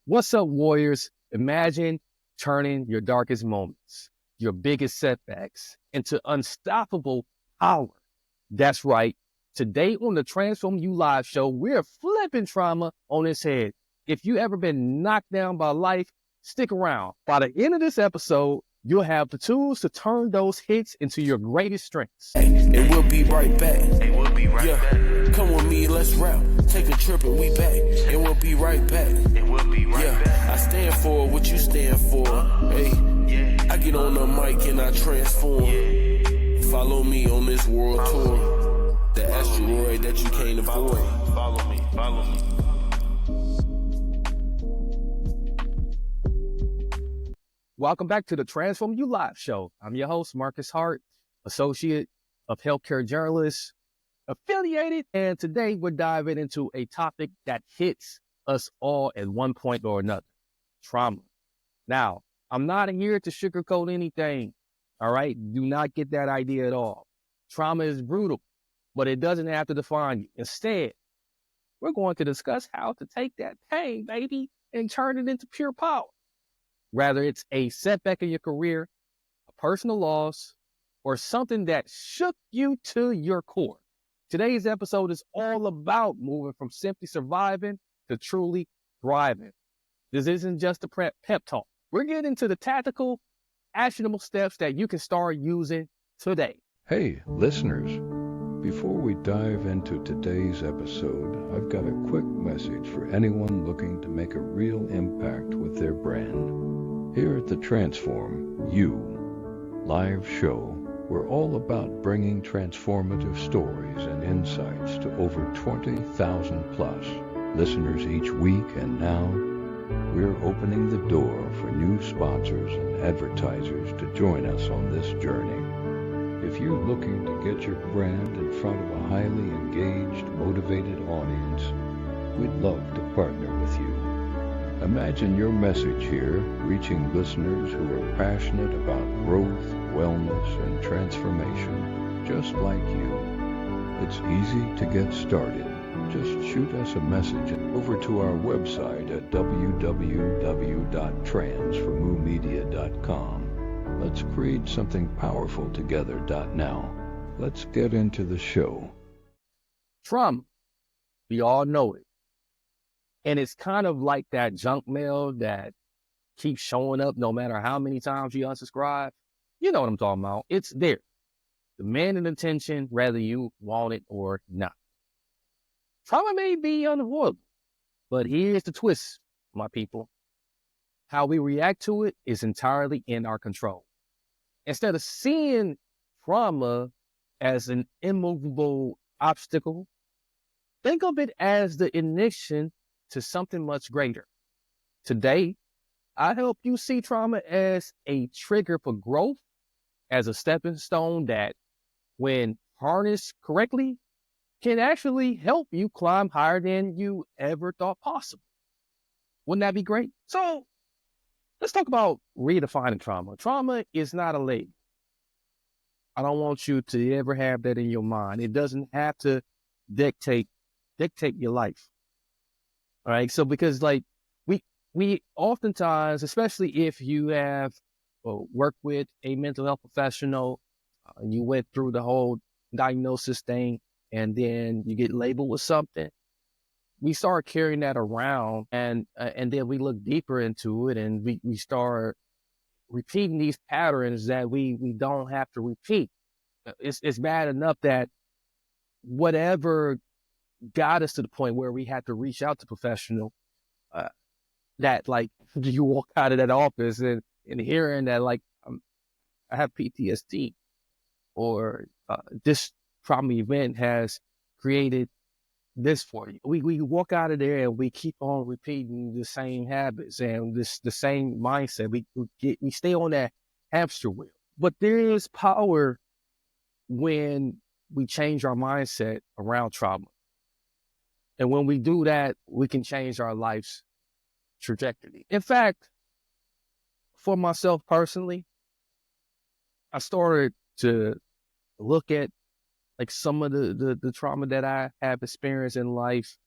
What's up, warriors? Imagine turning your darkest moments, your biggest setbacks, into unstoppable power. That's right. Today on the Transform You Live show, we're flipping trauma on its head. If you ever been knocked down by life, stick around. By the end of this episode, you'll have the tools to turn those hits into your greatest strengths. And we'll be right back. Come with me, let's rap. Take a trip and we back. And we'll be right back. I stand for what you stand for. Hey, I get on the mic and I transform. Follow me on this world tour. The asteroid that you can't avoid. Follow me. Welcome back to the Transform You Live show. I'm your host, Marcus Hart, associate of healthcare journalist, affiliated, and today we're diving into a topic that hits us all at one point or another: trauma. Now, I'm not here to sugarcoat anything, all right? Do not get that idea at all. Trauma is brutal, but it doesn't have to define you. Instead, we're going to discuss how to take that pain, baby, and turn it into pure power. Whether it's a setback in your career, a personal loss, or something that shook you to your core. Today's episode is all about moving from simply surviving to truly thriving. This isn't just a pep talk. We're getting to the tactical, actionable steps that you can start using today. Hey, listeners, before we dive into today's episode, I've got a quick message for anyone looking to make a real impact with their brand. Here at the Transform You live show, we're all about bringing transformative stories and insights to over 20,000 plus listeners each week, and now we're opening the door for new sponsors and advertisers to join us on this journey. If you're looking to get your brand in front of a highly engaged, motivated audience, we'd love to partner with you. Imagine your message here reaching listeners who are passionate about growth, wellness, and transformation, just like you. It's easy to get started. Just shoot us a message over to our website at www.transformoomedia.com. Let's create something powerful together. Now, let's get into the show. Trauma, we all know it. And it's kind of like that junk mail that keeps showing up no matter how many times you unsubscribe. You know what I'm talking about. It's there, demanding attention whether you want it or not. Trauma may be unavoidable, but here's the twist, my people. How we react to it is entirely in our control. Instead of seeing trauma as an immovable obstacle, think of it as the ignition to something much greater. Today, I help you see trauma as a trigger for growth, as a stepping stone that, when harnessed correctly, can actually help you climb higher than you ever thought possible. Wouldn't that be great? So let's talk about redefining trauma. Trauma is not a label. I don't want you to ever have that in your mind. It doesn't have to dictate your life. All right. So because we oftentimes, especially if you have worked with a mental health professional, you went through the whole diagnosis thing, and then you get labeled with something, we start carrying that around, and then we look deeper into it, and we start repeating these patterns that we don't have to repeat. It's bad enough that whatever got us to the point where we had to reach out to professional, that like you walk out of that office and hearing that like I have PTSD, or this trauma event has created this for you. We walk out of there and we keep on repeating the same habits and the same mindset. We stay on that hamster wheel. But there is power when we change our mindset around trauma. And when we do that, we can change our life's trajectory. In fact, for myself personally, I started to look at like some of the trauma that I have experienced in life,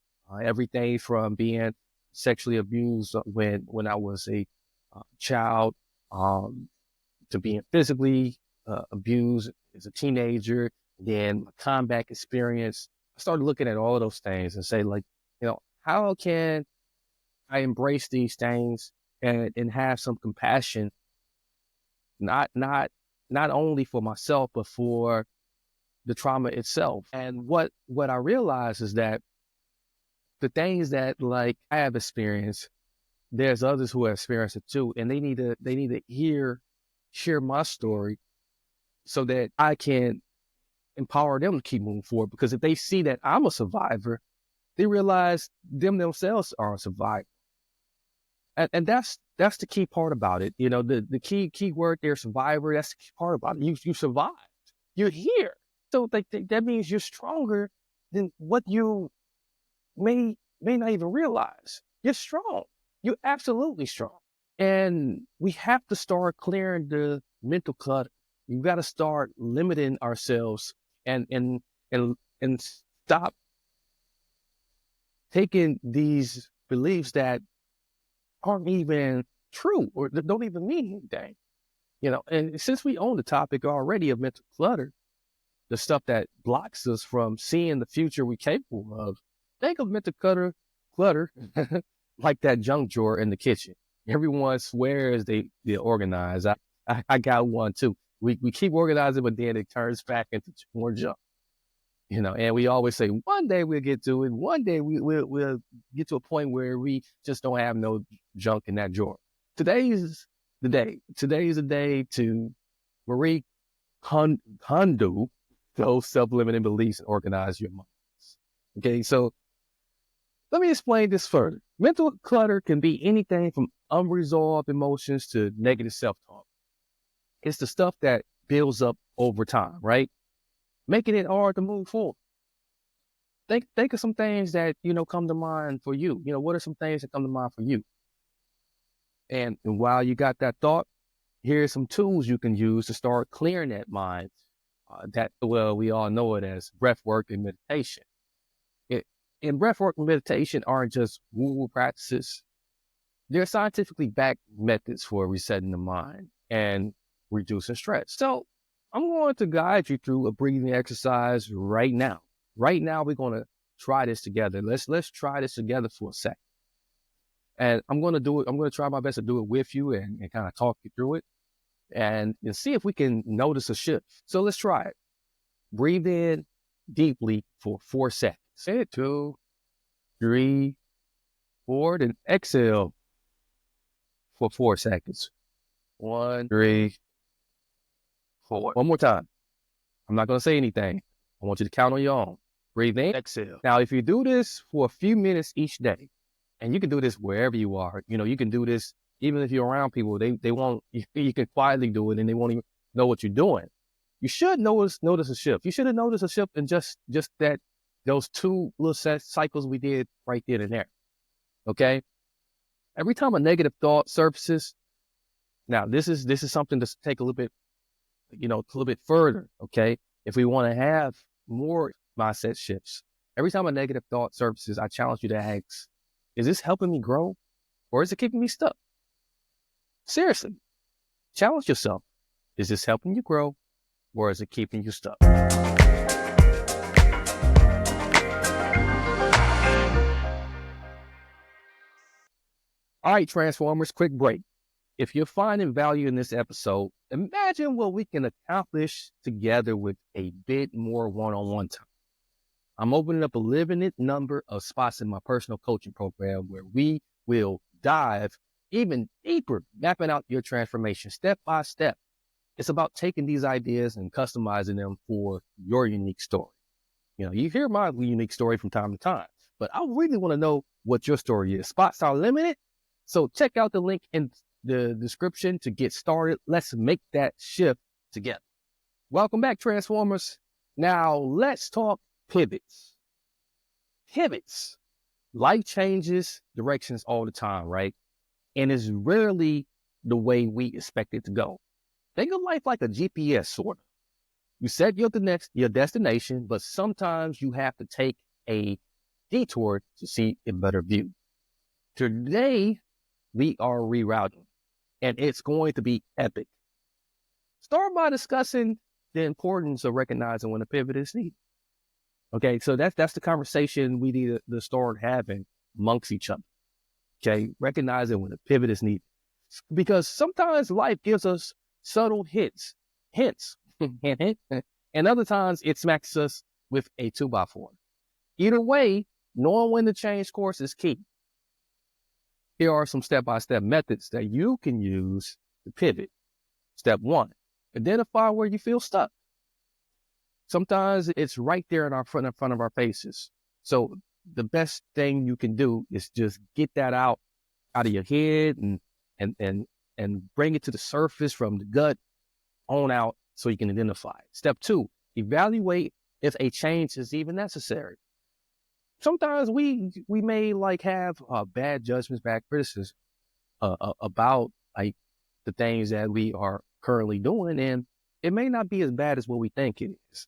everything from being sexually abused when I was a child, um, to being physically abused as a teenager, then my combat experience. I started looking at all of those things and say, like, how can I embrace these things and have some compassion, not not not only for myself, but for the trauma itself. And what I realized is that the things that, like, I have experienced, there's others who have experienced it too, and they need to share my story so that I can empower them to keep moving forward. Because if they see that I'm a survivor, they realize them themselves are a survivor. And that's the key part about it. The key word there, survivor, that's the key part about it. You survived. You're here. So that means you're stronger than what you may not even realize. You're strong. You're absolutely strong. And we have to start clearing the mental clutter. You got to start limiting ourselves and stop taking these beliefs that aren't even true or that don't even mean anything. And since we own the topic already of mental clutter, the stuff that blocks us from seeing the future we're capable of, think of mental clutter like that junk drawer in the kitchen. Everyone swears they're organized. I got one too. We keep organizing, but then it turns back into more junk. And we always say, one day we'll get to it. One day we'll get to a point where we just don't have no junk in that drawer. Today is the day. Today is the day to undo those self-limiting beliefs and organize your minds. Okay, so let me explain this further. Mental clutter can be anything from unresolved emotions to negative self-talk. It's the stuff that builds up over time, right? Making it hard to move forward. Think of some things that, come to mind for you. What are some things that come to mind for you? And while you got that thought, here's some tools you can use to start clearing that mind. We all know it as breathwork and meditation. And breathwork and meditation aren't just woo-woo practices. They're scientifically backed methods for resetting the mind and reducing stress. So I'm going to guide you through a breathing exercise right now. Right now, we're going to try this together. Let's try this together for a second. And I'm going to do it. I'm going to try my best to do it with you and kind of talk you through it and see if we can notice a shift. So let's try it. Breathe in deeply for 4 seconds. Say it, 2, 3, 4, then exhale for 4 seconds. 1, 3, 4. One more time. I'm not going to say anything. I want you to count on your own. Breathe in, exhale. Now, if you do this for a few minutes each day, and you can do this wherever you are, you can do this even if you're around people, they won't, you can quietly do it and they won't even know what you're doing. You should notice a shift. You should have noticed a shift in just those 2 little cycles we did right then and there. Okay? Every time a negative thought surfaces, now this is something to take a little bit further, okay? If we want to have more mindset shifts, every time a negative thought surfaces, I challenge you to ask, is this helping me grow or is it keeping me stuck? Seriously, challenge yourself. Is this helping you grow or is it keeping you stuck? All right, Transformers, quick break. If you're finding value in this episode, imagine what we can accomplish together with a bit more one-on-one time. I'm opening up a limited number of spots in my personal coaching program where we will dive even deeper, mapping out your transformation step by step. It's about taking these ideas and customizing them for your unique story. You hear my unique story from time to time, but I really want to know what your story is. Spots are limited, so check out the link in the description to get started. Let's make that shift together. Welcome back, Transformers. Now let's talk pivots. Life changes directions all the time, right? And it's rarely the way we expect it to go. Think of life like a GPS, sort of. You set your destination, but sometimes you have to take a detour to see a better view. Today, we are rerouting, and it's going to be epic. Start by discussing the importance of recognizing when a pivot is needed. Okay, so that's the conversation we need to start having amongst each other. Okay, recognizing when a pivot is needed. Because sometimes life gives us subtle hints, and other times it smacks us with a 2x4. Either way, knowing when to change course is key. Here are some step-by-step methods that you can use to pivot. Step 1, identify where you feel stuck. Sometimes it's right there in front of our faces. So the best thing you can do is just get that out of your head and bring it to the surface from the gut on out so you can identify it. Step 2, evaluate if a change is even necessary. Sometimes we may have bad judgments, bad criticism about the things that we are currently doing, and it may not be as bad as what we think it is,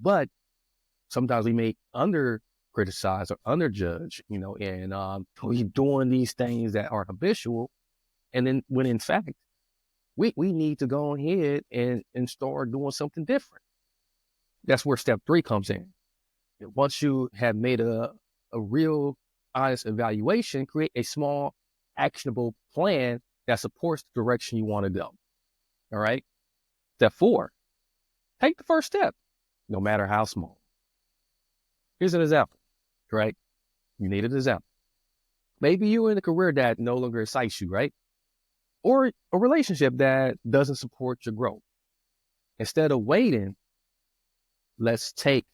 but sometimes we may under criticize or underjudge, and we're doing these things that are habitual, and then when in fact we need to go ahead and start doing something different. That's where step 3 comes in. Once you have made a real honest evaluation, create a small actionable plan that supports the direction you want to go. All right. Step 4, take the first step, no matter how small. Here's an example, right? You need an example. Maybe you're in a career that no longer excites you, right? Or a relationship that doesn't support your growth. Instead of waiting, let's take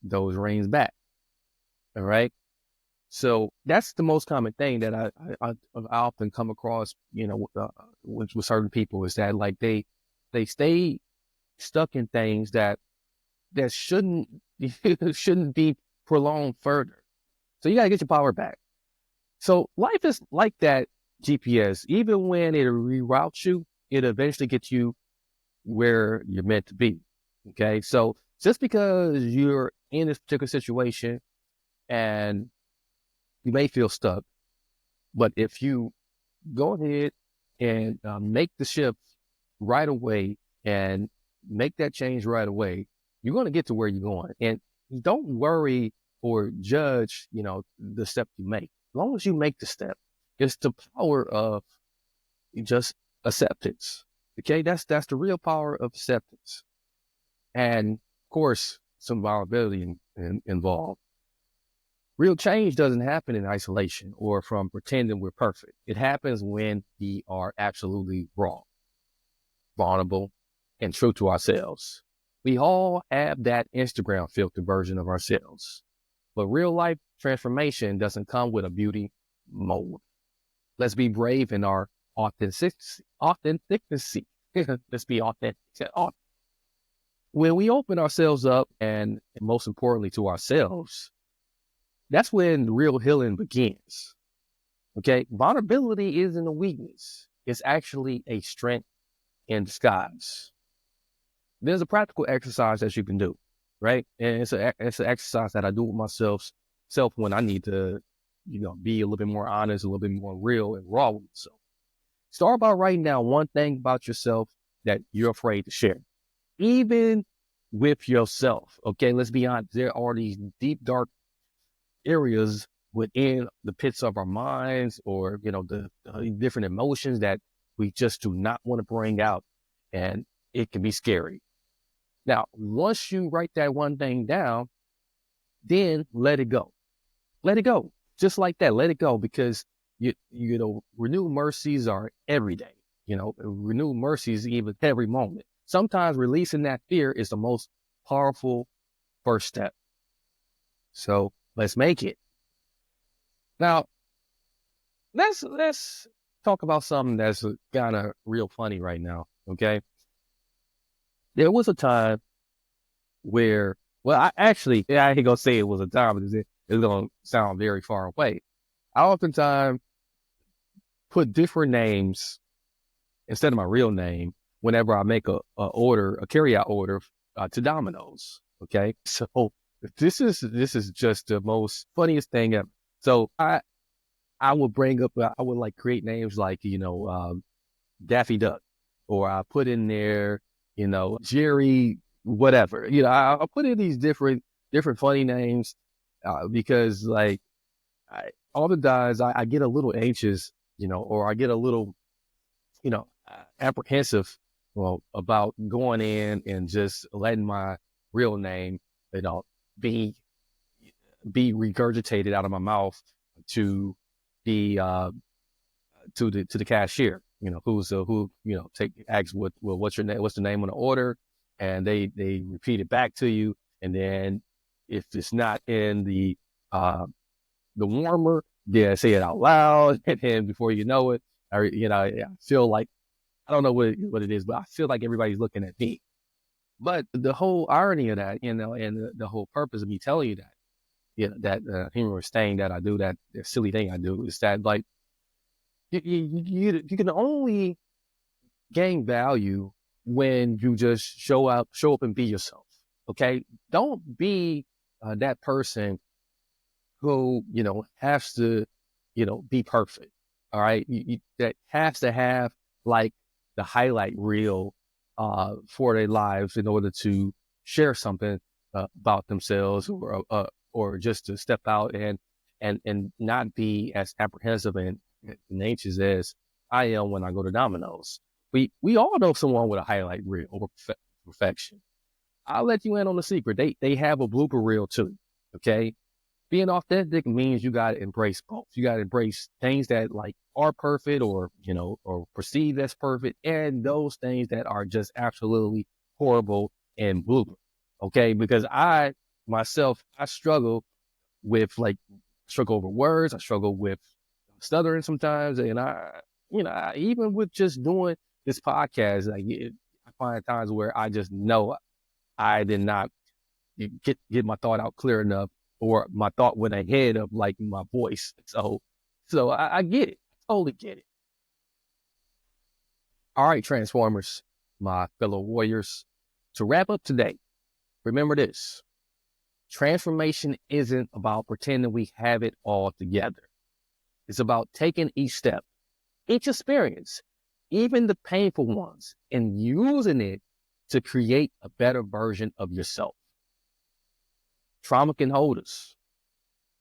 those reins back. All right. So that's the most common thing that I often come across, with certain people, is that they stay stuck in things that shouldn't be prolonged further. So you gotta get your power back. So life is like that GPS. Even when it reroutes you, it eventually gets you where you're meant to be. Okay. So just because you're in this particular situation and you may feel stuck, but if you go ahead and make the shift right away and make that change right away, you're going to get to where you're going. And don't worry or judge, the step you make. As long as you make the step, it's the power of just acceptance. Okay, that's the real power of acceptance. And of course, some vulnerability involved. Real change doesn't happen in isolation or from pretending we're perfect. It happens when we are absolutely raw, vulnerable, and true to ourselves. We all have that Instagram filter version of ourselves, but real life transformation doesn't come with a beauty mode. Let's be brave in our authenticity. Let's be authentic. When we open ourselves up, and most importantly to ourselves, that's when real healing begins. Okay. Vulnerability isn't a weakness. It's actually a strength in disguise. There's a practical exercise that you can do, right? And it's an exercise that I do with myself when I need to, be a little bit more honest, a little bit more real and raw with myself. Start by writing down one thing about yourself that you're afraid to share, even with yourself. Okay. Let's be honest. There are these deep, dark areas within the pits of our minds, or the different emotions that we just do not want to bring out, and it can be scary. Now, once you write that one thing down, then let it go. Let it go, just like that. Let it go, because renewed mercies are every day. Renewed mercies even every moment. Sometimes releasing that fear is the most powerful first step. So let's make it. Now, let's talk about something that's kind of real funny right now, okay? There was a time where, I ain't gonna say it was a time, because it's gonna sound very far away. I oftentimes put different names instead of my real name whenever I make a carryout order to Domino's, okay? So this is just the most funniest thing ever. So I I would bring up, I would like create names like, Daffy Duck, or I put in there, Jerry, whatever. I'll put in these different funny names because like all the guys, I get a little anxious, or I get a little, apprehensive, about going in and just letting my real name, be regurgitated out of my mouth to the to the cashier, asks what's your name, what's the name on the order, and they repeat it back to you, and then if it's not in the warmer, they say it out loud, and then before you know it, I feel like, I don't know what it is, but I feel like everybody's looking at me. But the whole irony of that, and the whole purpose of me telling you that, that humorous thing that I do, that silly thing I do, is that like you can only gain value when you just show up and be yourself. Okay, don't be that person who has to be perfect. All right, that has to have like the highlight reel for their lives in order to share something about themselves, or just to step out and not be as apprehensive and anxious as I am when I go to Domino's. We all know someone with a highlight reel over perfection. I'll let you in on the secret. They have a blooper reel too. Okay, being authentic means you gotta embrace both. You gotta embrace things that like are perfect, or or perceived as perfect, and those things that are just absolutely horrible and blooper. Okay, because I myself, I struggle over words. I struggle with stuttering sometimes, and I even with just doing this podcast, I find times where I just know I did not get my thought out clear enough, or my thought went ahead of like my voice. So I get it. I totally get it. All right, Transformers, my fellow warriors, to wrap up today, remember this: transformation isn't about pretending we have it all together. It's about taking each step, each experience, even the painful ones, and using it to create a better version of yourself. Trauma can hold us.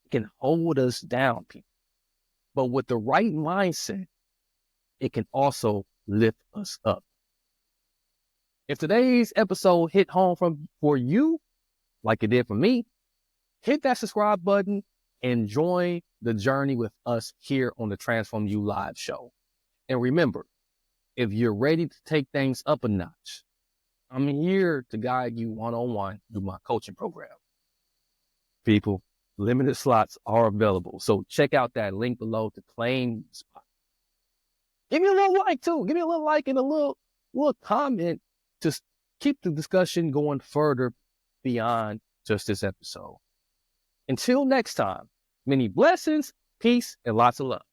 It can hold us down, people. But with the right mindset, it can also lift us up. If today's episode hit home for you, like it did for me, hit that subscribe button and join the journey with us here on the Transform You Live show. And remember, if you're ready to take things up a notch, I'm here to guide you one-on-one through my coaching program. People, limited slots are available. So check out that link below to claim the spot. Give me a little like too. Give me a little like and a little comment to keep the discussion going further beyond just this episode. Until next time, many blessings, peace, and lots of love.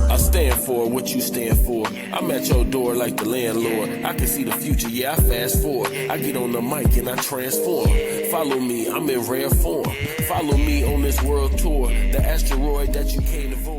I stand for what you stand for. I'm at your door like the landlord. I can see the future, yeah, I fast forward. I get on the mic and I transform. Follow me, I'm in rare form. Follow me on this world tour. The asteroid that you can't avoid.